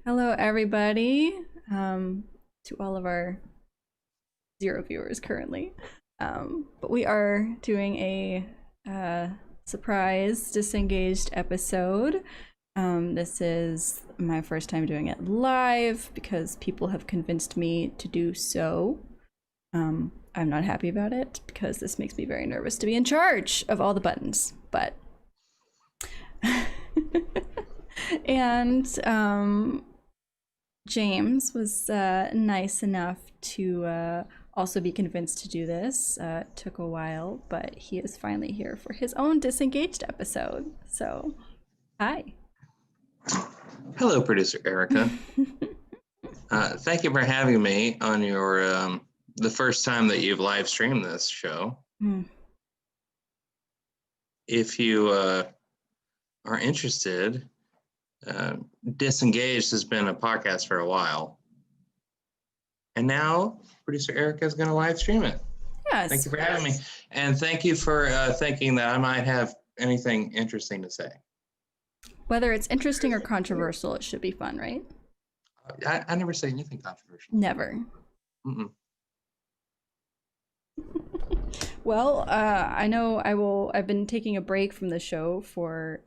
Hello, everybody. To all of our 0 viewers currently. But we are doing a surprise Disengaged episode. This is my first time doing it live because people have convinced me to do so. I'm not happy about it because this makes me very nervous to be in charge of all the buttons, but and James was nice enough to also be convinced to do this. It took a while, but he is finally here for his own Disengaged episode. So, hi. Hello, producer Erika. Thank you for having me on your the first time that you've live streamed this show. If you are interested, Disengaged has been a podcast for a while, and now producer Erika is going to live stream it. Yes. Thank you for having me, and thank you for thinking that I might have anything interesting to say. Whether it's interesting or controversial, it should be fun, right? I never say anything controversial. Never. Mm-mm. Well, I know I've been taking a break from the show for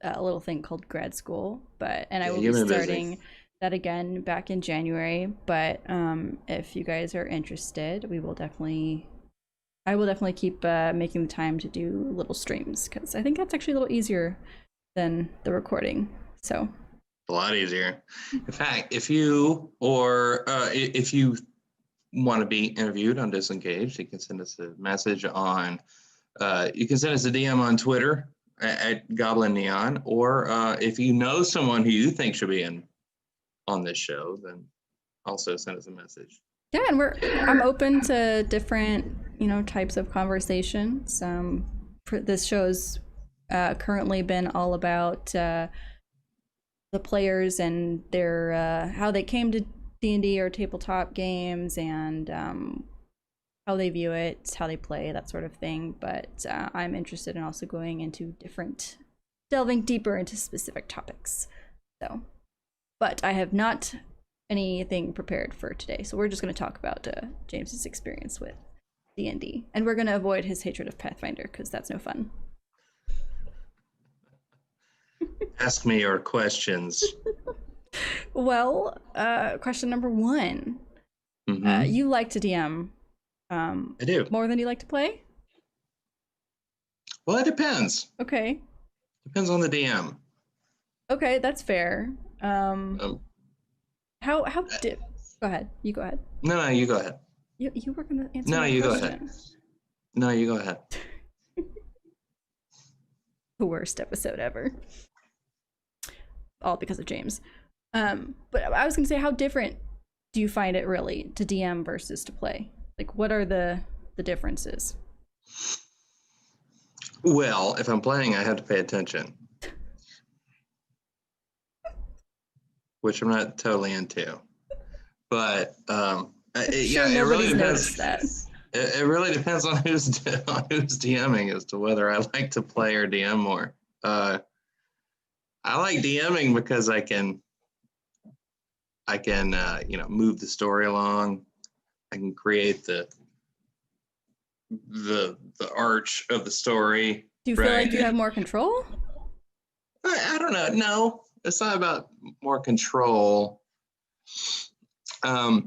a little thing called grad school, and I will be starting that again back in January. But if you guys are interested, I will definitely keep making the time to do little streams because I think that's actually a little easier than the recording. So a lot easier. In fact, if you want to be interviewed on Disengaged, you can send us a message on, you can send us a DM on Twitter at Goblin Neon, or if you know someone who you think should be on this show, then also send us a message. Yeah, and I'm open to different, types of conversations. This show's currently been all about the players and their how they came to D&D or tabletop games and how they view it, how they play, that sort of thing. But I'm interested in also going into delving deeper into specific topics. So, but I have not anything prepared for today. So we're just going to talk about James's experience with D&D. And we're going to avoid his hatred of Pathfinder because that's no fun. Ask me your questions. Well, question number 1. Mm-hmm. You like to DM. I do. More than you like to play? Well, it depends. Okay. Depends on the DM. Okay, that's fair. Go ahead. You go ahead. No, you go ahead. You were going to answer No, my you question. Go ahead. No, you go ahead. The worst episode ever. All because of James. But I was going to say, how different do you find it really to DM versus to play? Like, what are the differences? Well, if I'm playing, I have to pay attention, which I'm not totally into. But it really depends. That. It really depends on who's DMing as to whether I like to play or DM more. I like DMing because I can move the story along. I can create the arch of the story. Do you feel like you have more control? I don't know. No, it's not about more control. Like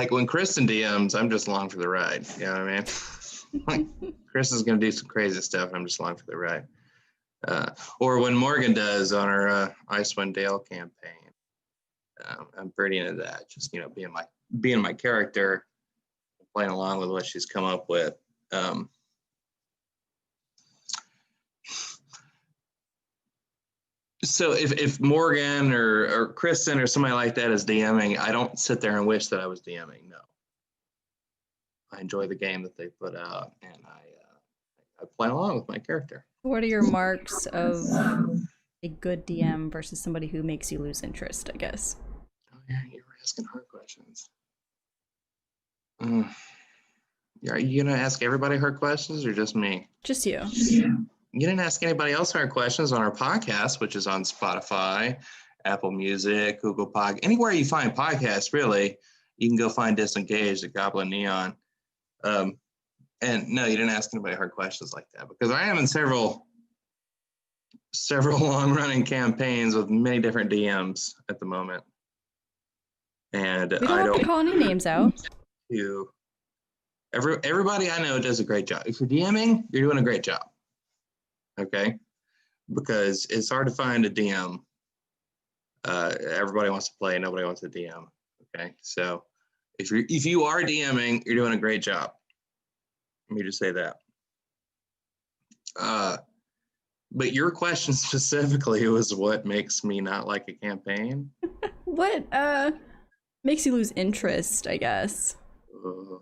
when Kristen DMs, I'm just along for the ride. You know what I mean? Like Kristen's gonna do some crazy stuff. I'm just along for the ride. Or when Morgan does on her Icewind Dale campaign, I'm pretty into that. Just being my character, playing along with what she's come up with. So if Morgan or Kristen or somebody like that is DMing, I don't sit there and wish that I was DMing. No, I enjoy the game that they put out, and I play along with my character. What are your marks of a good DM versus somebody who makes you lose interest, I guess? Oh, yeah, you were asking hard questions. Are you going to ask everybody hard questions or just me? Just you. Yeah. you didn't ask anybody else our questions on our podcast, which is on Spotify, Apple Music, Google Pod, anywhere you find podcasts, really, you can go find Disengaged at Goblin Neon. And no, you didn't ask anybody hard questions like that, because I am in several long-running campaigns with many different DMs at the moment. And We don't have to call any names out. Everybody I know does a great job. If you're DMing, you're doing a great job. Okay? Because it's hard to find a DM. Everybody wants to play, nobody wants to DM. Okay? So if you are DMing, you're doing a great job. Let me just say that. But your question specifically was what makes me not like a campaign? What makes you lose interest, I guess? What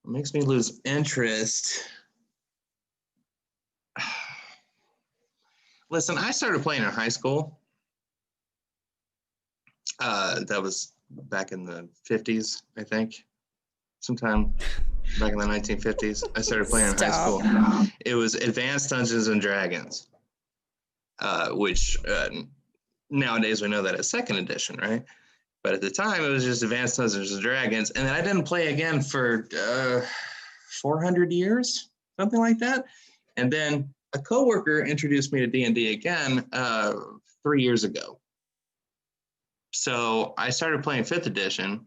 makes me lose interest? Listen, I started playing in high school. That was back in the 50s, I think. Sometime back in the 1950s, I started playing in high school. It was Advanced Dungeons and Dragons, which nowadays we know that as second edition, right? But at the time, it was just Advanced Dungeons and Dragons. And then I didn't play again for 400 years, something like that. And then a coworker introduced me to D&D again 3 years ago. So I started playing 5th edition.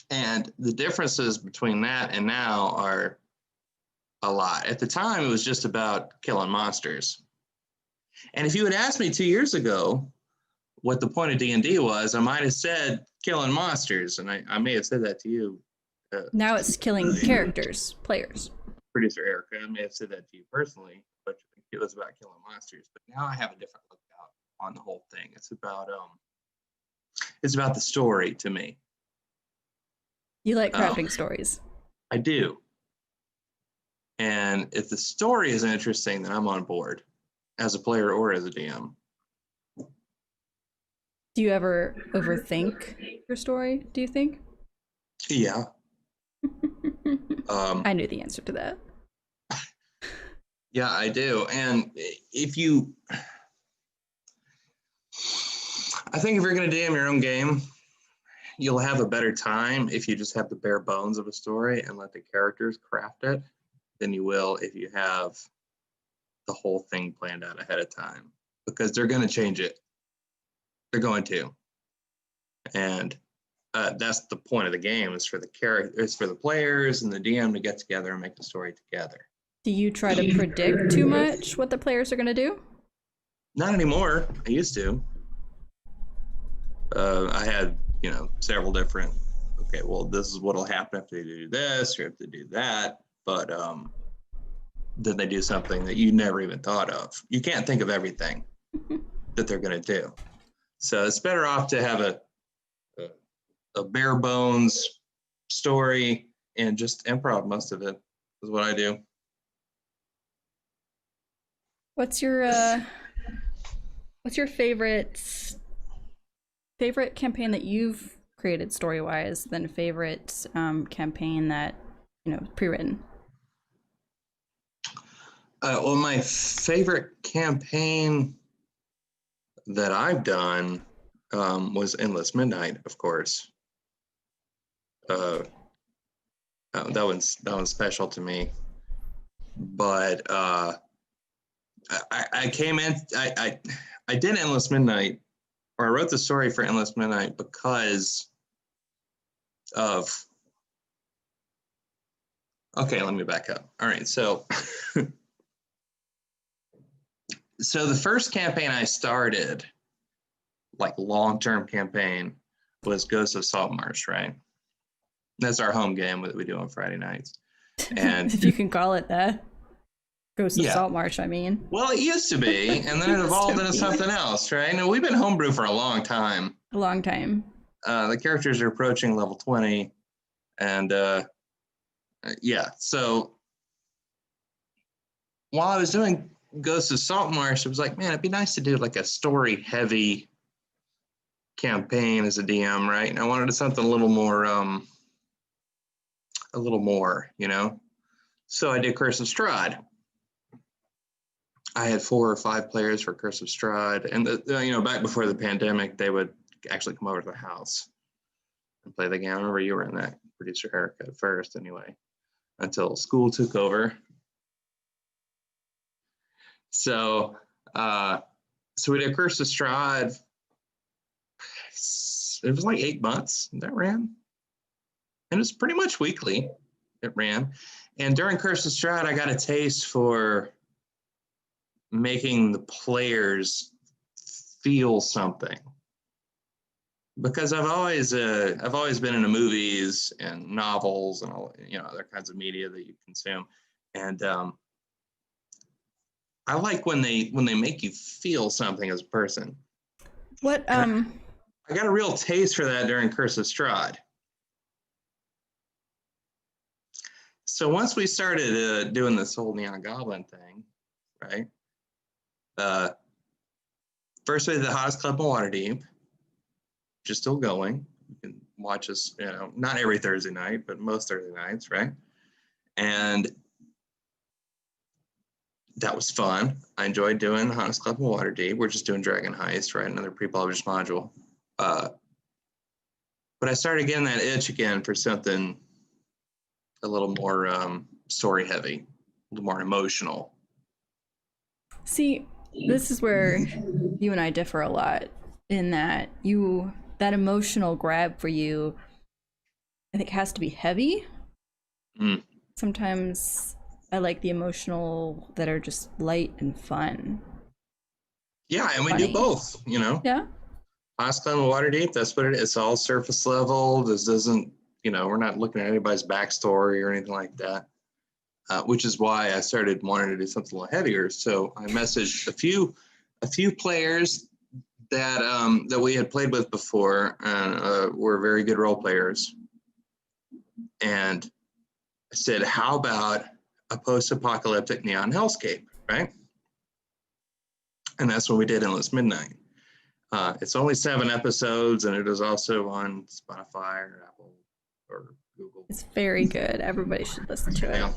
And the differences between that and now are a lot. At the time, it was just about killing monsters. And if you had asked me 2 years ago what the point of D&D was, I might have said killing monsters. And I may have said that to you. Now it's killing characters, players. Producer Erika, I may have said that to you personally, but it was about killing monsters. But now I have a different look out on the whole thing. It's about the story to me. You like crafting stories. I do. And if the story is interesting, then I'm on board as a player or as a DM. Do you ever overthink your story, do you think? Yeah. I knew the answer to that. Yeah, I do. And I think if you're going to DM your own game, you'll have a better time if you just have the bare bones of a story and let the characters craft it than you will if you have the whole thing planned out ahead of time, because they're going to change it. They're going to. And that's the point of the game, is for the it's for the players and the DM to get together and make the story together. Do you try to predict too much what the players are going to do? Not anymore. I used to. I had, several different, okay, well, this is what'll happen if they do this or if they do that. But then they do something that you never even thought of. You can't think of everything that they're going to do. So it's better off to have a bare bones story and just improv most of it is what I do. What's your favorite campaign that you've created story-wise, then favorite campaign that, pre-written? Well, my favorite campaign that I've done was Endless Midnight, of course. That one's special to me. But I came in, I did Endless Midnight, or I wrote the story for Endless Midnight because of, okay, let me back up. All right, so the first campaign I started, like long-term campaign, was Ghosts of Saltmarsh, right? That's our home game that we do on Friday nights. And if you can call it that. Ghosts of Saltmarsh, I mean. Well, it used to be, and then it evolved into something else, right? And we've been homebrew for a long time. A long time. The characters are approaching level 20, and so while I was doing Ghosts of Saltmarsh, it was like, man, it'd be nice to do like a story-heavy campaign as a DM, right? And I wanted something a little more a little more, you know? So I did Curse of Strahd. I had 4 or 5 players for Curse of Strahd, and you know, back before the pandemic, they would actually come over to the house and play the game. I remember you were in that, producer Erika, at first, anyway, until school took over. So, so we did Curse of Strahd. It was like 8 months that ran, and it was pretty much weekly. It ran, and during Curse of Strahd, I got a taste for making the players feel something, because I've always been into movies and novels and all, you know, other kinds of media that you consume, and I like when they make you feel something as a person. What I got a real taste for that during Curse of Strahd. So once we started doing this whole Neon Goblin thing, right? First we did the Hottest Club in Waterdeep, which is still going. You can watch us, you know, not every Thursday night, but most Thursday nights, right? And that was fun. I enjoyed doing the Hottest Club in Waterdeep. We're just doing Dragon Heist, right? Another pre-published module. But I started getting that itch again for something a little more story heavy, a little more emotional. See, this is where you and I differ a lot, in that that emotional grab for you, I think, has to be heavy. Sometimes I like the emotional that are just light and fun. Yeah, and we do both, you know? Yeah. Hottest Club in Waterdeep, that's what it is. It's all surface level. This doesn't, you know, we're not looking at anybody's backstory or anything like that. Which is why I started wanting to do something a little heavier. So I messaged a few players that we had played with before and were very good role players. And I said, how about a post-apocalyptic neon hellscape, right? And that's what we did, Endless Midnight. It's only 7 episodes, and it is also on Spotify or Apple or Google. It's very good. Everybody should listen to it.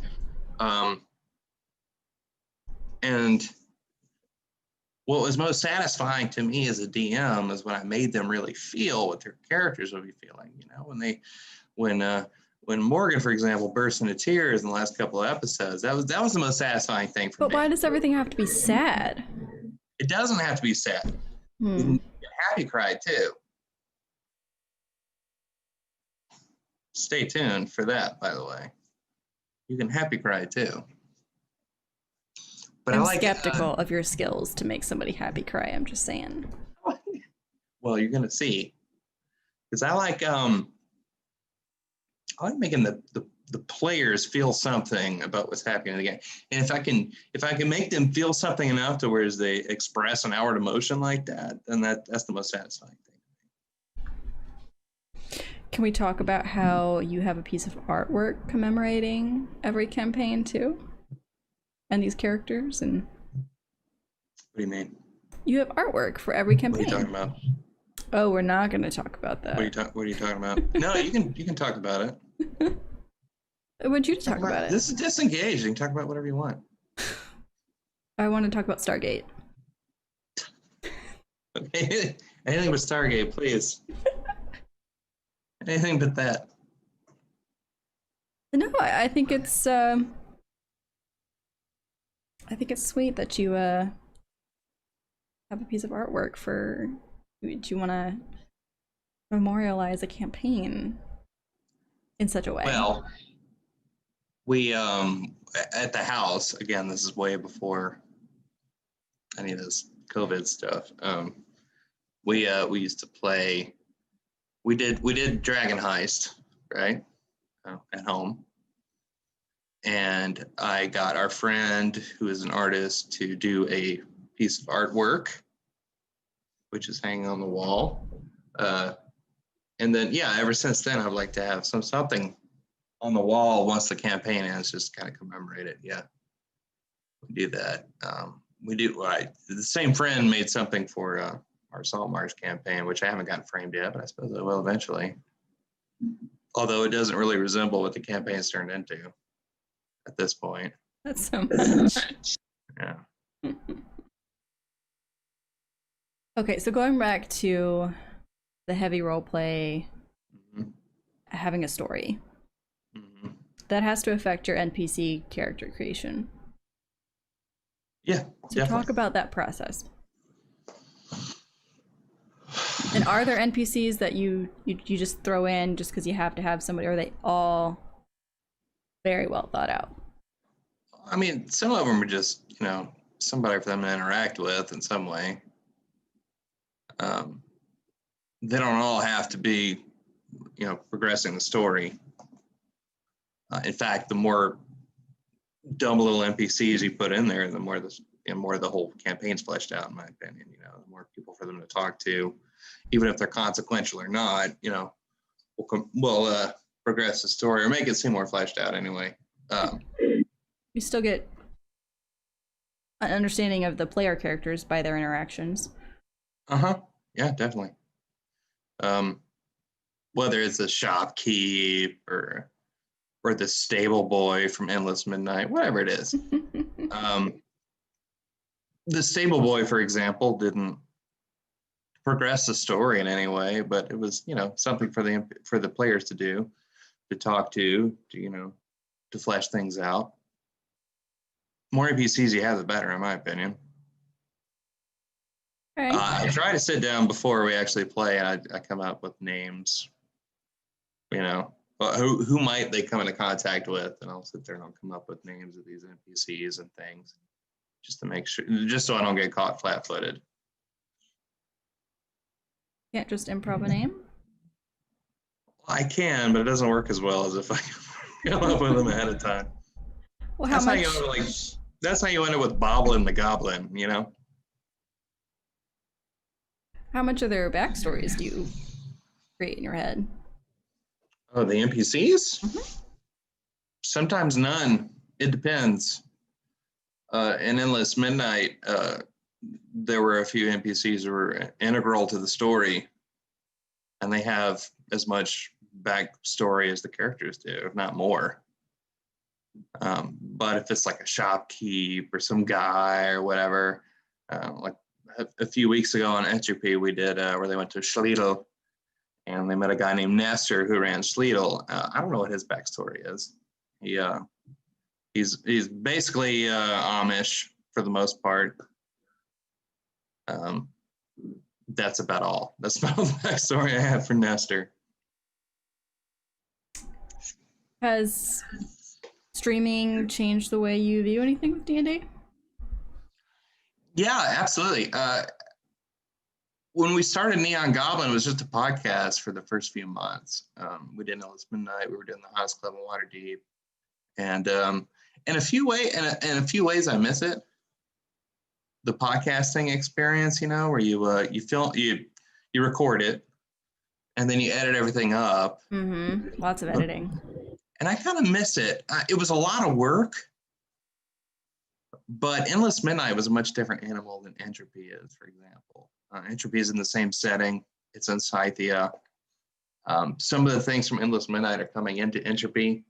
And what was most satisfying to me as a DM is when I made them really feel what their characters would be feeling. You know, when Morgan, for example, burst into tears in the last couple of episodes, that was the most satisfying thing for me. But why does everything have to be sad? It doesn't have to be sad. You can get happy cry too. Stay tuned for that, by the way. You can happy cry too. But I'm skeptical of your skills to make somebody happy cry. I'm just saying. Well, you're gonna see, because I like making the players feel something about what's happening in the game. And if I can make them feel something enough to where they express an outward emotion like that, then that's the most satisfying thing. Can we talk about how you have a piece of artwork commemorating every campaign too? And these characters? And what do you mean? You have artwork for every campaign. What are you talking about? Oh, we're not going to talk about that. What are you talking about? No, you can talk about it. I want you to talk about it. This is Disengaged. You can talk about whatever you want. I want to talk about Stargate. Okay. Anything but Stargate, please. Anything but that. No, I think it's sweet that you have a piece of artwork for. Do you want to memorialize a campaign in such a way? Well, we at the house, again, this is way before any of this COVID stuff. We used to play. We did Dragon Heist, right, at home. And I got our friend, who is an artist, to do a piece of artwork, which is hanging on the wall. And then, yeah, ever since then, I'd like to have something on the wall once the campaign ends, just kind of commemorate it. Yeah, we do that. The same friend made something for our Saltmarsh campaign, which I haven't gotten framed yet, but I suppose I will eventually. Although it doesn't really resemble what the campaign's turned into at this point. That's so much. Yeah. Okay, so going back to the heavy role play, Mhm. having a story, Mhm. that has to affect your NPC character creation. Yeah, So definitely. talk about that process. And are there NPCs that you just throw in just because you have to have somebody, or are they all very well thought out? I mean, some of them are just, somebody for them to interact with in some way. They don't all have to be, progressing the story. In fact, the more dumb little NPCs you put in there, the more the whole campaign's fleshed out, in my opinion. The more people for them to talk to, even if they're consequential or not, will progress the story or make it seem more fleshed out anyway. You still get an understanding of the player characters by their interactions. Yeah, definitely. Whether it's a shopkeep or the stable boy from Endless Midnight, whatever it is. The stable boy, for example, didn't progress the story in any way, but it was, something for the players to do, to talk to flesh things out. More NPCs you have, the better, in my opinion. Right. I try to sit down before we actually play, and I come up with names. Who might they come into contact with, and I'll sit there and I'll come up with names of these NPCs and things, just to make sure, just so I don't get caught flat-footed. Can't just improv a name? I can, but it doesn't work as well as if I come up with them ahead of time. Well, how much? That's how you end up with Boblin the Goblin, How much of their backstories do you create in your head? Oh, the NPCs? Mm-hmm. Sometimes none. It depends. In Endless Midnight, there were a few NPCs who were integral to the story, and they have as much backstory as the characters do, if not more. But if it's like a shopkeep or some guy or whatever, like a few weeks ago on Entropy, we did where they went to Schliedel, and they met a guy named Nestor who ran Schliedel. I don't know what his backstory is. He's basically Amish for the most part. That's about all. That's about all the backstory I have for Nestor. Has streaming changed the way you view anything with D&D? Yeah, absolutely. When we started Neon Goblin, it was just a podcast for the first few months. We did Endless Midnight. We were doing the Hottest Club in Waterdeep, and in a few ways, I miss it. The podcasting experience, where you film, you record it, and then you edit everything up. Mm-hmm. Lots of editing. And I kind of miss it. It was a lot of work, but Endless Midnight was a much different animal than Entropy is, for example. Entropy is in the same setting. It's in Scythia. Some of the things from Endless Midnight are coming into Entropy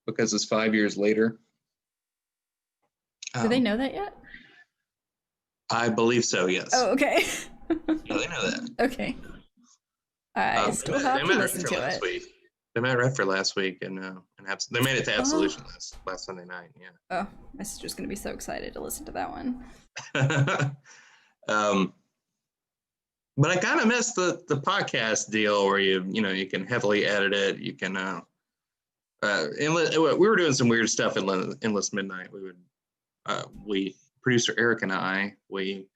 because it's 5 years later. Do they know that yet? I believe so, yes. Oh, okay. Yeah, they know that. Okay. I still have to listen to it. Week. They met right for last week, and they made it to Absolution last Sunday night. Yeah. Oh, my sister's gonna be so excited to listen to that one. But I kind of miss the podcast deal where you can heavily edit it. You can we were doing some weird stuff in Endless Midnight. We producer Erika and I we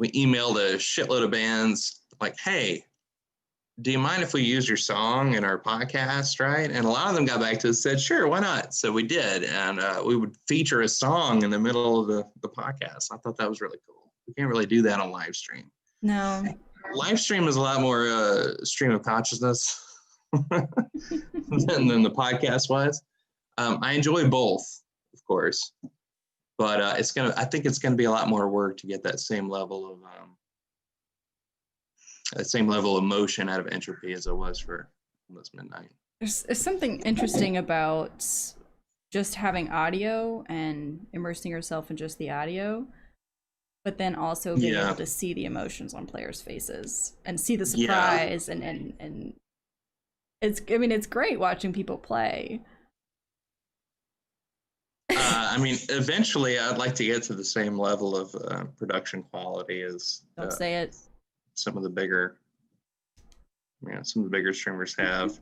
emailed a shitload of bands like, hey, do you mind if we use your song in our podcast, right? And a lot of them got back to us and said, sure, why not? So we did, and we would feature a song in the middle of the podcast. I thought that was really cool. We can't really do that on live stream. No. Live stream is a lot more stream of consciousness than the podcast was. I enjoy both, of course, but I think it's gonna be a lot more work to get that same level of emotion out of Entropy as it was for almost midnight. There's something interesting about just having audio and immersing yourself in just the audio, but then also being able to see the emotions on players' faces and see the surprise and it's, I mean, it's great watching people play. I mean, eventually I'd like to get to the same level of production quality as Don't say it. some of the bigger, some of the bigger streamers have.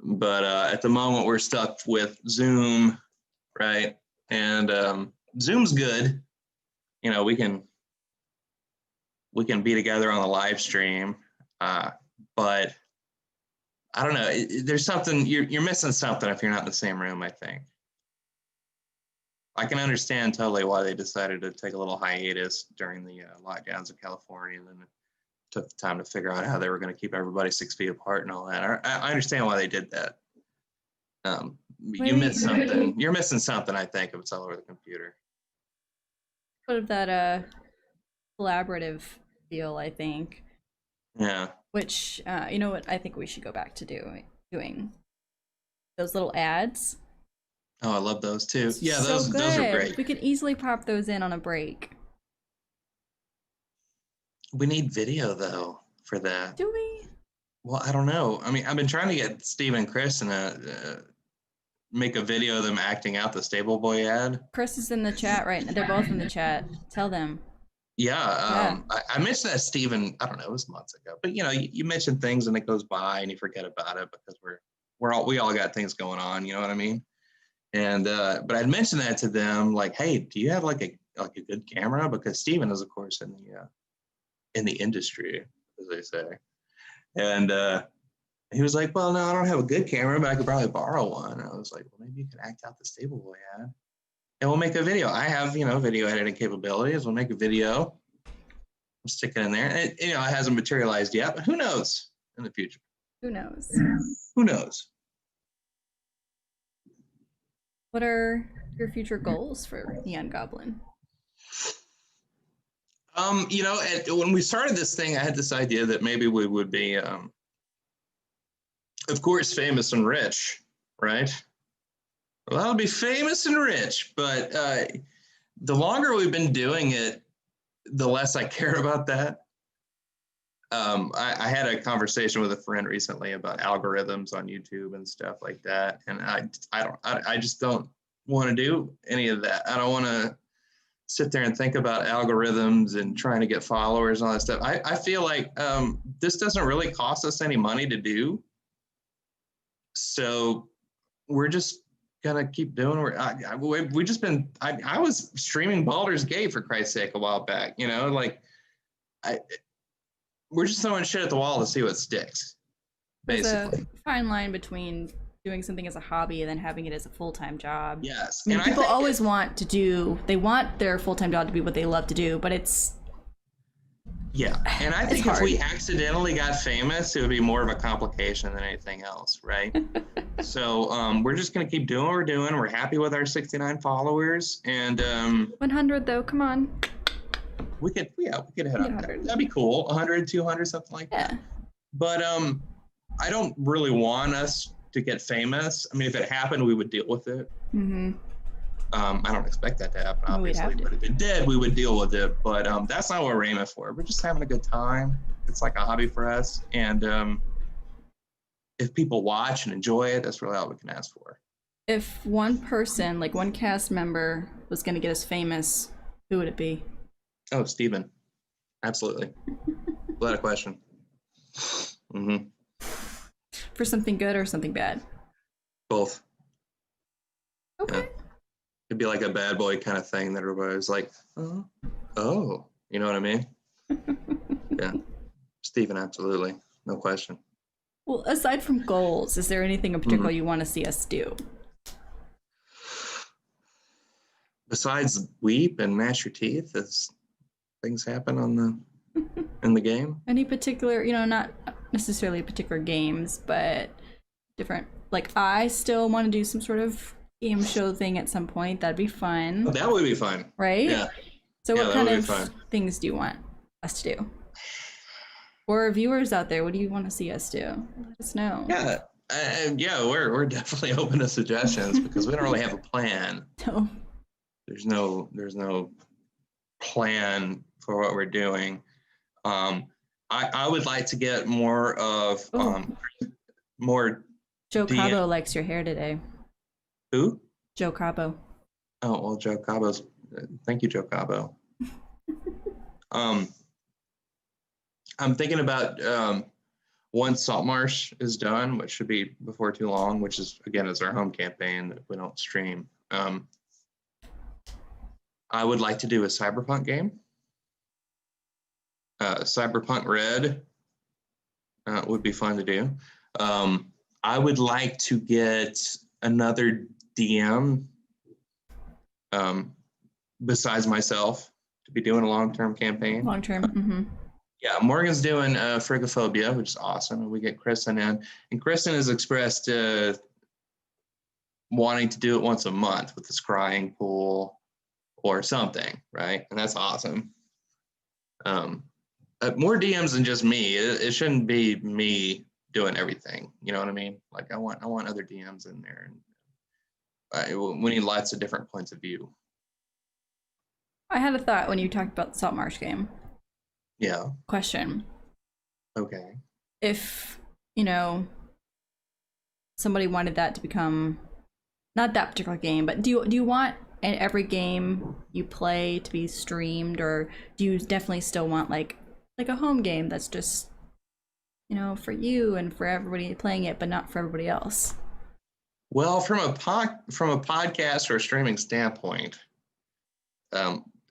But at the moment we're stuck with Zoom, right? And Zoom's good. You know, we can be together on the live stream, but I don't know. There's something you're missing something if you're not in the same room. I think. I can understand totally why they decided to take a little hiatus during the lockdowns of California, and then took the time to figure out how they were going to keep everybody 6 feet apart and all that. I understand why they did that. You missed something. You're missing something, I think, if it's all over the computer. Sort of that collaborative feel, I think. Yeah. Which, you know what, I think we should go back to doing those little ads. Oh, I love those too. Yeah, so those are great. We could easily pop those in on a break. We need video though for that. Do we? Well, I don't know. I mean, I've been trying to get Steve and Chris and make a video of them acting out the Stable Boy ad. Chris is in the chat right now. They're both in the chat. Tell them. Yeah, I mentioned that Steven, I don't know, it was months ago. But you know, you mention things and it goes by and you forget about it because we all got things going on. You know what I mean? And but I'd mentioned that to them, like, hey, do you have like a good camera? Because Steven is, of course, in the industry, as they say. And he was like, well, no, I don't have a good camera, but I could probably borrow one. And I was like, well, maybe you could act out the Stable Boy ad. And we'll make a video. I have, video editing capabilities. We'll make a video. We'll stick it in there. And it hasn't materialized yet, but who knows in the future? Who knows? Who knows? What are your future goals for Neon Goblin? When we started this thing, I had this idea that maybe we would be, of course, famous and rich, right? Well, I'll be famous and rich, but the longer we've been doing it, the less I care about that. I had a conversation with a friend recently about algorithms on YouTube and stuff like that, and I just don't want to do any of that. I don't want to sit there and think about algorithms and trying to get followers and all that stuff. I feel like this doesn't really cost us any money to do, so we're just gonna keep doing. I was streaming Baldur's Gate for Christ's sake a while back. We're just throwing shit at the wall to see what sticks. Basically, there's a fine line between doing something as a hobby and then having it as a full-time job. Yes, I mean, people always want their full-time job to be what they love to do, but it's and I think if we accidentally got famous, it would be more of a complication than anything else, right? So we're just gonna keep doing what we're doing. We're happy with our 69 followers, and 100 though. Come on. We could hit on that. That'd be cool. 100, 200, something like that. But I don't really want us to get famous. I mean, if it happened, we would deal with it. Mm-hmm. I don't expect that to happen, obviously, but if it did, we would deal with it. But that's not what we're aiming for. We're just having a good time. It's like a hobby for us. And if people watch and enjoy it, that's really all we can ask for. If one person, like one cast member, was going to get us famous, who would it be? Oh, Steven. Absolutely. Without a question. Mm-hmm. For something good or something bad? Both. Okay. Yeah. It'd be like a bad boy kind of thing that everybody's like, oh, you know what I mean? Yeah. Steven, absolutely. No question. Well, aside from goals, is there anything in particular you want to see us do? Besides weep and gnash your teeth as things happen in the game? Any particular, not necessarily particular games, but different, like I still want to do some sort of game show thing at some point. That'd be fun. Oh, that would be fun. Right? Yeah. So what kind of things do you want us to do? Or viewers out there, what do you want to see us do? Let us know. Yeah. Yeah, we're definitely open to suggestions because we don't really have a plan. No. There's no plan for what we're doing. I would like to get more of more Joe DM. Cabo likes your hair today. Who? Joe Cabo. Oh well, Joe Cabo's. Thank you, Joe Cabo. I'm thinking about once Saltmarsh is done, which should be before too long, which is again is our home campaign that we don't stream. I would like to do a Cyberpunk game. Cyberpunk Red would be fun to do. I would like to get another DM besides myself to be doing a long-term campaign. Long-term. Mm-hmm. Yeah, Morgan's doing Frigophobia, which is awesome. And we get Kristen in. And Kristen has expressed wanting to do it once a month with the scrying pool or something, right? And that's awesome. More DMs than just me. It shouldn't be me doing everything. You know what I mean? Like I want other DMs in there. And we need lots of different points of view. I had a thought when you talked about the Saltmarsh game. Yeah. Question. Okay. If, somebody wanted that to become not that particular game, but do you want in every game you play to be streamed, or do you definitely still want like a home game that's just for you and for everybody playing it, but not for everybody else? Well, from a podcast or a streaming standpoint,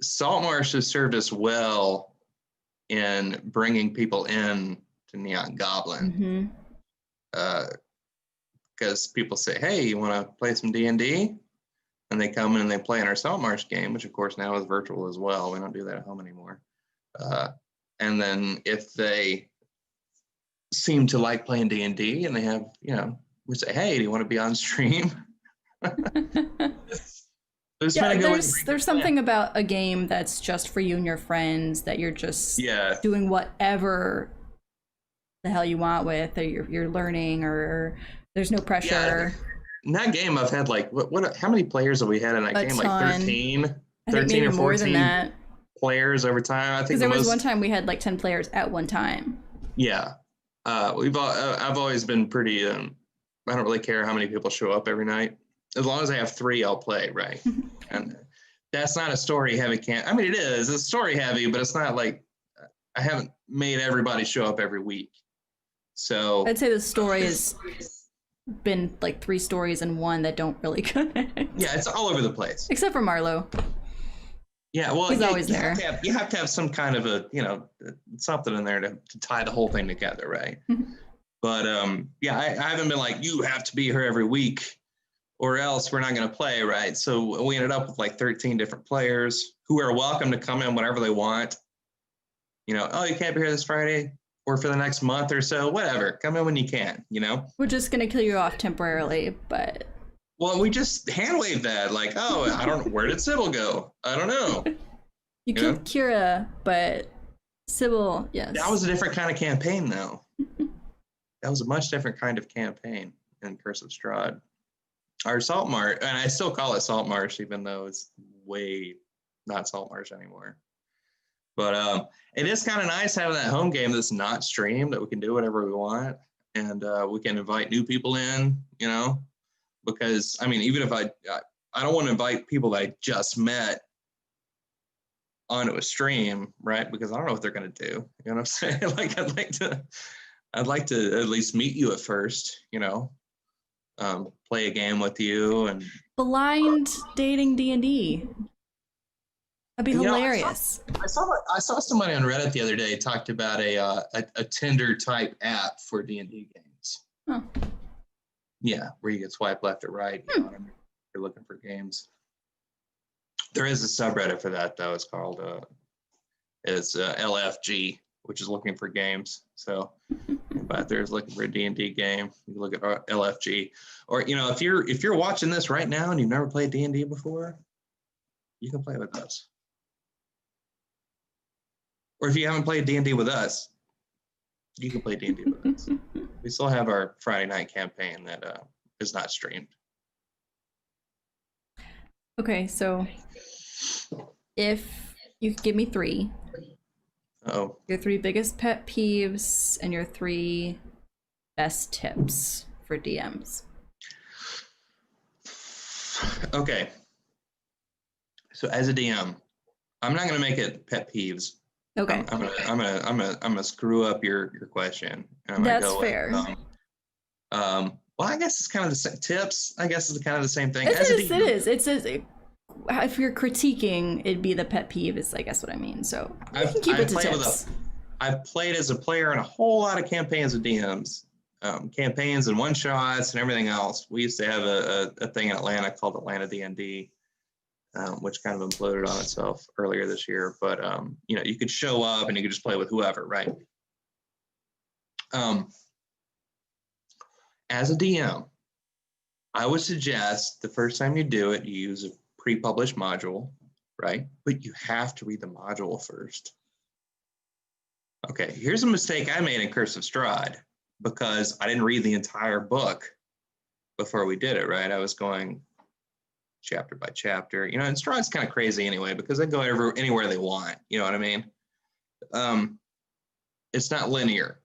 Saltmarsh has served us well in bringing people in to Neon Goblin. Because people say, hey, you want to play some D&D? And they come in and they play in our Saltmarsh game, which of course now is virtual as well. We don't do that at home anymore. And then if they seem to like playing D&D and they have, we say, hey, do you want to be on stream? There's something about a game that's just for you and your friends that you're just doing whatever the hell you want with, or you're learning, or there's no pressure. Yeah. In that game, I've had like how many players have we had in that game? Like 13 or 14 more than that. Players over time. I think because there was one time we had like 10 players at one time. Yeah, I've always been pretty. I don't really care how many people show up every night. As long as I have 3, I'll play, right? And that's not a story-heavy camp. I mean, it is. It's story-heavy, but it's not like I haven't made everybody show up every week. So I'd say the story has been like 3 stories in one that don't really connect. Yeah, it's all over the place. Except for Marlo. Yeah, well, he's always there. You have to have some kind of a, something in there to tie the whole thing together, right? But I haven't been like, you have to be here every week, or else we're not going to play, right? So we ended up with like 13 different players who are welcome to come in whenever they want. Oh, you can't be here this Friday or for the next month or so, whatever. Come in when you can, We're just going to kill you off temporarily, but... Well, we just hand wave that, like, oh, I don't know, where did Sybil go? I don't know. You killed Kira, but Sybil, yes. That was a different kind of campaign, though. That was a much different kind of campaign in Curse of Strahd. Our Saltmarsh, and I still call it Saltmarsh, even though it's way not Saltmarsh anymore. But it is kind of nice having that home game that's not streamed, that we can do whatever we want, and we can invite new people in, because, I mean, even if I don't want to invite people that I just met onto a stream, right? Because I don't know what they're going to do. You know what I'm saying? Like, I'd like to at least meet you at first, play a game with you and blind dating D&D. That'd be hilarious. I saw somebody on Reddit the other day talked about a Tinder type app for D&D games. Huh. Yeah, where you can swipe left or right. If you're looking for games. There is a subreddit for that though. It's called LFG, which is looking for games. So if there's looking for a D&D game, you can look at LFG. Or if you're watching this right now and you've never played D&D before, you can play with us. Or if you haven't played D&D with us, You can play D&D with us. We still have our Friday night campaign that is not streamed. Okay, so if you could give me three, Oh, your three biggest pet peeves and your three best tips for DMs. okay. So as a DM, I'm not gonna make it pet peeves. Okay, I'm gonna screw up your question. And I'm gonna that's go fair. with well, I guess it's kind of the same. Tips, I guess, is kind of the same thing. It As a is. DM, It is. It says if you're critiquing, it'd be the pet peeve. Is I guess what I mean. So we can keep it to tips. I've played as a player in a whole lot of campaigns with DMs, campaigns and one shots and everything else. We used to have a thing in Atlanta called Atlanta D&D, which kind of imploded on itself earlier this year. But you could show up and you could just play with whoever, right? As a DM, I would suggest the first time you do it, you use a pre-published module, right? But you have to read the module first. Okay, here's a mistake I made in Curse of Strahd because I didn't read the entire book before we did it, right? I was going chapter by chapter, and Strahd's kind of crazy anyway because they go anywhere they want, you know what I mean? It's not linear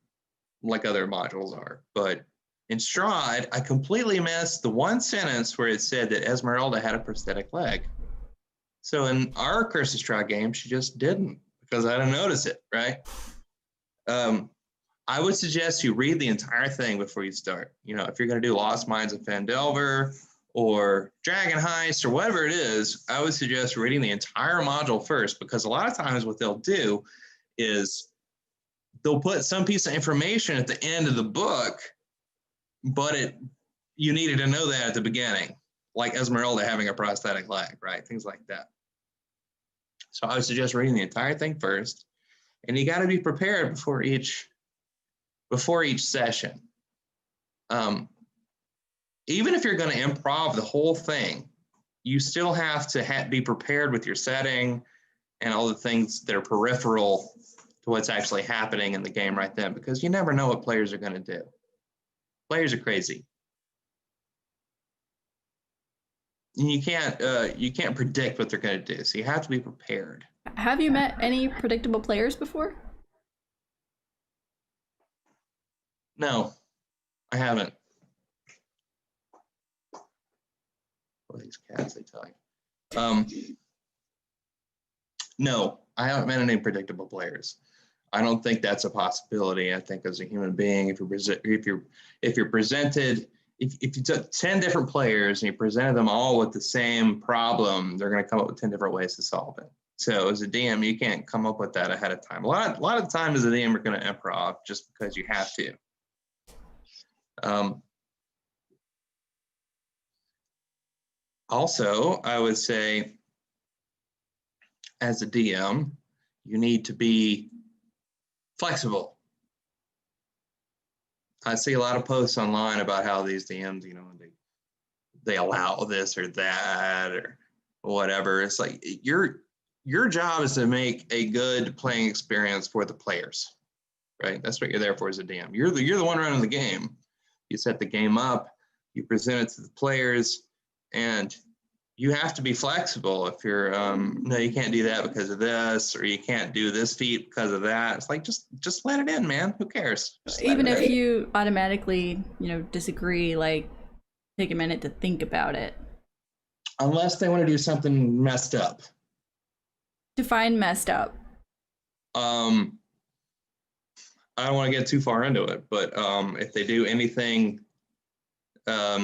like other modules are, but in Strahd, I completely missed the one sentence where it said that Esmeralda had a prosthetic leg. So in our Curse of Strahd game, she just didn't because I didn't notice it, right? I would suggest you read the entire thing before you start. If you're going to do Lost Mines of Phandelver or Dragon Heist or whatever it is, I would suggest reading the entire module first because a lot of times what they'll do is they'll put some piece of information at the end of the book, but you needed to know that at the beginning, like Esmeralda having a prosthetic leg, right? Things like that. So I would suggest reading the entire thing first, and you got to be prepared before each session. Even if you're going to improv the whole thing, you still have to be prepared with your setting and all the things that are peripheral to what's actually happening in the game right then, because you never know what players are going to do. Players are crazy. And you can't predict what they're going to do, so you have to be prepared. Have you met any predictable players before? No, I haven't. What are these cats they tell you? No, I haven't met any predictable players. I don't think that's a possibility. I think as a human being, if you took 10 different players and you presented them all with the same problem, they're going to come up with 10 different ways to solve it. So as a DM, you can't come up with that ahead of time. A lot of the time as a DM, you're going to improv just because you have to. Also, I would say as a DM, you need to be flexible. I see a lot of posts online about how these DMs, they allow this or that or whatever. It's like your job is to make a good playing experience for the players, right? That's what you're there for as a DM. You're the one running the game. You set the game up, you present it to the players, and you have to be flexible. If you're no, you can't do that because of this, or you can't do this feat because of that. It's like just let it in, man. Who cares? Even if you automatically, disagree, like take a minute to think about it. Unless they want to do something messed up. Define messed up. I don't want to get too far into it, but if they do anything, are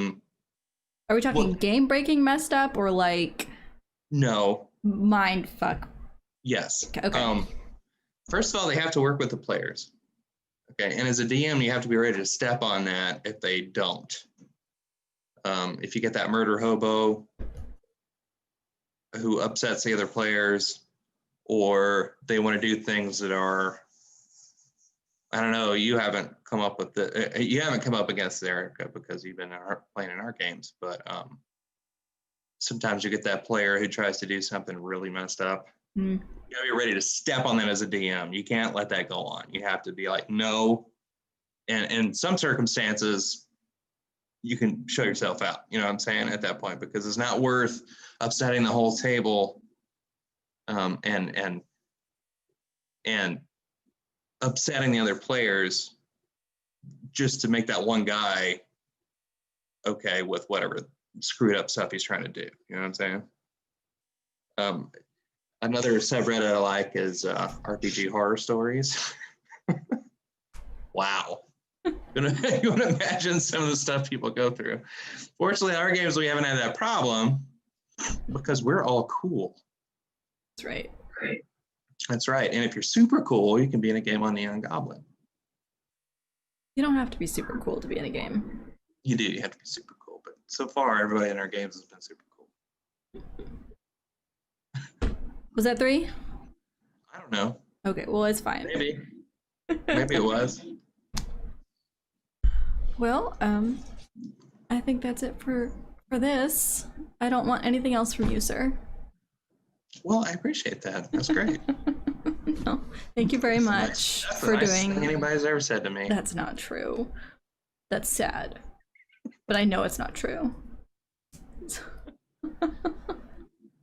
we talking game-breaking messed up or like? No. Mind fuck. Yes. Okay. First of all, they have to work with the players. Okay, and as a DM, you have to be ready to step on that if they don't. If you get that murder hobo who upsets the other players, or they want to do things that are, I don't know, you haven't come up against Erika because you've been playing in our games, but sometimes you get that player who tries to do something really messed up. You gotta be ready to step on that as a DM. You can't let that go on. You have to be like, no, and in some circumstances, you can show yourself out, you know what I'm saying, at that point, because it's not worth upsetting the whole table and upsetting the other players just to make that one guy okay with whatever screwed up stuff he's trying to do. You know what I'm saying? Another subreddit I like is RPG horror stories. Wow. You want to imagine some of the stuff people go through. Fortunately, in our games, we haven't had that problem because we're all cool. That's right. That's right. And if you're super cool, you can be in a game on Neon Goblin. You don't have to be super cool to be in a game. You do. You have to be super cool. But so far, everybody in our games has been super cool. Was that 3? I don't know. Okay, well, it's fine. Maybe. Maybe it was. Well, I think that's it for this. I don't want anything else from you, sir. Well, I appreciate that. That's great. No, thank you very much for doing. Thing anybody's ever said to me. That's not true. That's sad, but I know it's not true.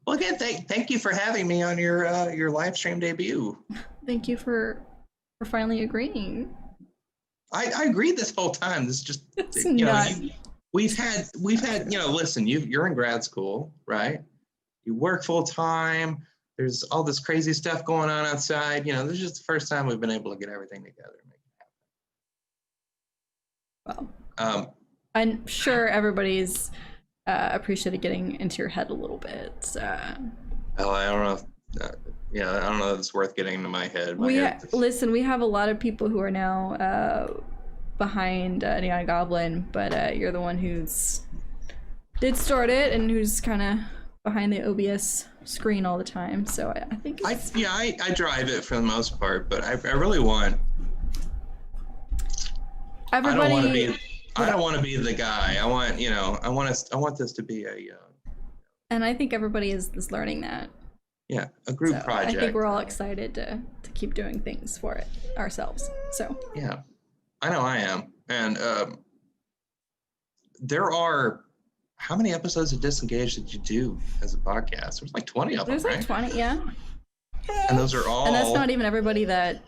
Well, again, thank you for having me on your live stream debut. Thank you for finally agreeing. I agreed this whole time. This is just It's you know not. we've had listen, you're in grad school, right? You work full time. There's all this crazy stuff going on outside. This is just the first time we've been able to get everything together and make it happen. Well, I'm sure everybody's appreciated getting into your head a little bit. Well, I don't know if, I don't know if it's worth getting into my head. Listen, we have a lot of people who are now behind Neon Goblin, but you're the one who's did start it and who's kind of behind the OBS screen all the time. So I think it's... I drive it for the most part, but I really want... Everybody... I don't want to be the guy. I want this to be a... and I think everybody is learning that. Yeah, a group project. I think we're all excited to keep doing things for it ourselves. So yeah, I know I am. And there are, how many episodes of Disengaged did you do as a podcast? There's like 20 of them, there's like 20, yeah. And those are all... And that's not even everybody that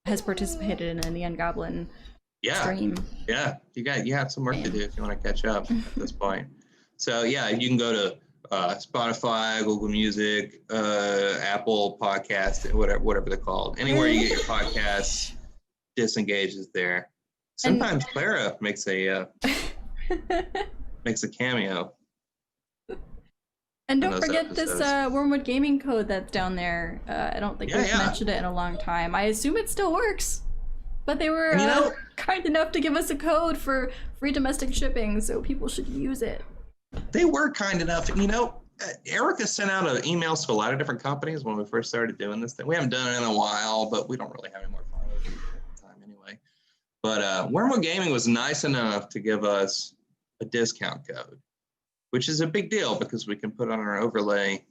has participated in a Neon Goblin stream. Yeah, you got some work to do if you want to catch up at this point. So yeah, you can go to Spotify, Google Music, Apple Podcast, whatever they're called. Anywhere you get your podcasts, Disengage is there. Sometimes Clara makes a cameo. And don't forget this Wormwood Gaming code that's down there. I don't think we've mentioned it in a long time. I assume it still works. But they were kind enough to give us a code for free domestic shipping, so people should use it. They were kind enough. Erika sent out emails to a lot of different companies when we first started doing this thing. We haven't done it in a while, but we don't really have any more followers at the time anyway. But Wormwood Gaming was nice enough to give us a discount code, which is a big deal because we can put on our overlay.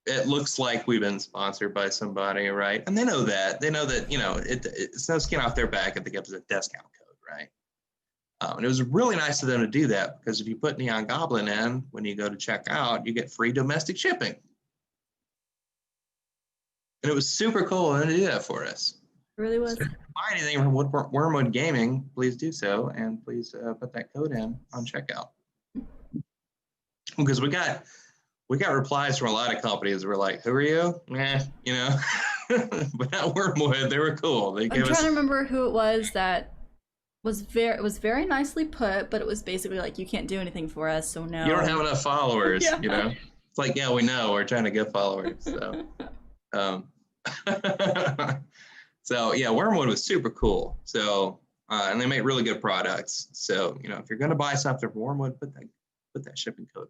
It looks like we've been sponsored by somebody, right? And they know that. They know that, it's no skin off their back if they give us a discount code, right? And it was really nice of them to do that because if you put Neon Goblin in, when you go to check out, you get free domestic shipping. And it was super cool of them to do that for us. It really was. So if you buy anything from Wormwood Gaming, please do so. And please put that code in on checkout. Because we got replies from a lot of companies that were like, who are you? But not Wormwood. They were cool. I'm trying to remember who it was that was very nicely put, but it was basically like, you can't do anything for us, so no. You don't have enough followers, It's like, yeah, we know. We're trying to get followers. So, so yeah, Wormwood was super cool. So, and they make really good products. So, if you're going to buy something from Wormwood, put that shipping code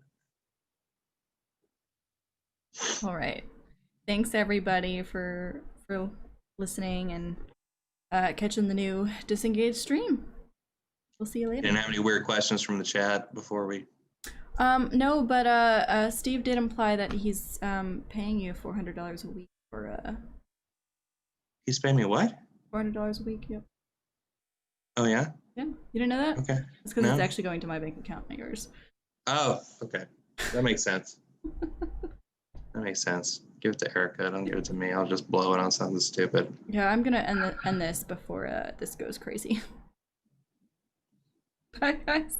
in. All right. Thanks everybody for listening and catching the new Disengaged stream. We'll see you later. Didn't have any weird questions from the chat before we... No, but Steve did imply that he's paying you $400 a week for... He's paying me what? $400 a week, yep. Oh yeah. Yeah, you didn't know that? Okay. It's because No. it's actually going to my bank account, not yours. Oh, okay. That makes sense. That makes sense. Give it to Erika. Don't give it to me. I'll just blow it on something stupid. Yeah, I'm gonna end this before this goes crazy. Bye, guys.